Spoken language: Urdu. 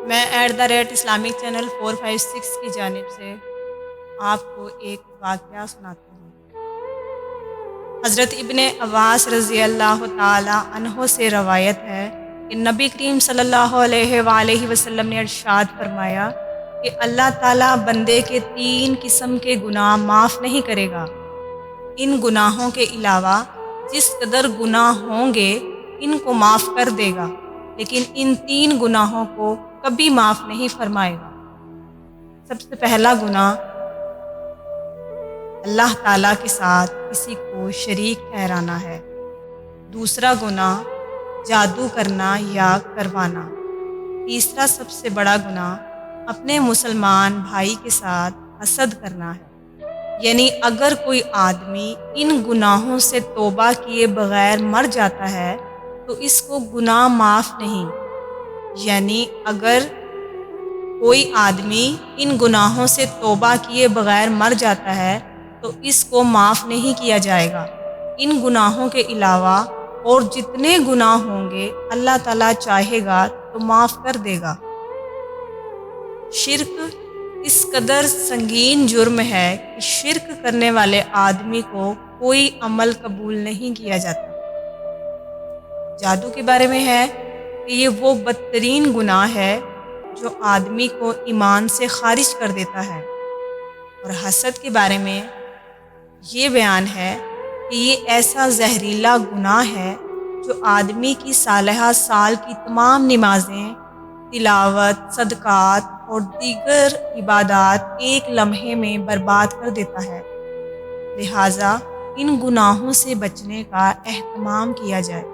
میں @Islamic channel 456 کی جانب سے آپ کو ایک واقعہ سناتی ہوں۔ حضرت ابن عباس رضی اللہ تعالی عنہ سے روایت ہے کہ نبی کریم صلی اللہ علیہ وآلہ وسلم نے ارشاد فرمایا کہ اللہ تعالیٰ بندے کے 3 قسم کے گناہ معاف نہیں کرے گا۔ ان گناہوں کے علاوہ جس قدر گناہ ہوں گے ان کو معاف کر دے گا، لیکن ان 3 گناہوں کو کبھی معاف نہیں فرمائے گا۔ سب سے پہلا گناہ اللہ تعالیٰ کے ساتھ کسی کو شریک ٹھہرانا ہے۔ دوسرا گناہ جادو کرنا یا کروانا۔ تیسرا سب سے بڑا گناہ اپنے مسلمان بھائی کے ساتھ حسد کرنا ہے۔ یعنی اگر کوئی آدمی ان گناہوں سے توبہ کیے بغیر مر جاتا ہے تو اس کو گناہ معاف نہیں۔ یعنی اگر کوئی آدمی ان گناہوں سے توبہ کیے بغیر مر جاتا ہے تو اس کو معاف نہیں کیا جائے گا۔ ان گناہوں کے علاوہ اور جتنے گناہ ہوں گے اللہ تعالیٰ چاہے گا تو معاف کر دے گا۔ شرک اس قدر سنگین جرم ہے کہ شرک کرنے والے آدمی کو کوئی عمل قبول نہیں کیا جاتا۔ جادو کے بارے میں ہے کہ یہ وہ بدترین گناہ ہے جو آدمی کو ایمان سے خارج کر دیتا ہے۔ اور حسد کے بارے میں یہ بیان ہے کہ یہ ایسا زہریلا گناہ ہے جو آدمی کی صالحہ سال کی تمام نمازیں، تلاوت، صدقات اور دیگر عبادات ایک لمحے میں برباد کر دیتا ہے۔ لہٰذا ان گناہوں سے بچنے کا اہتمام کیا جائے۔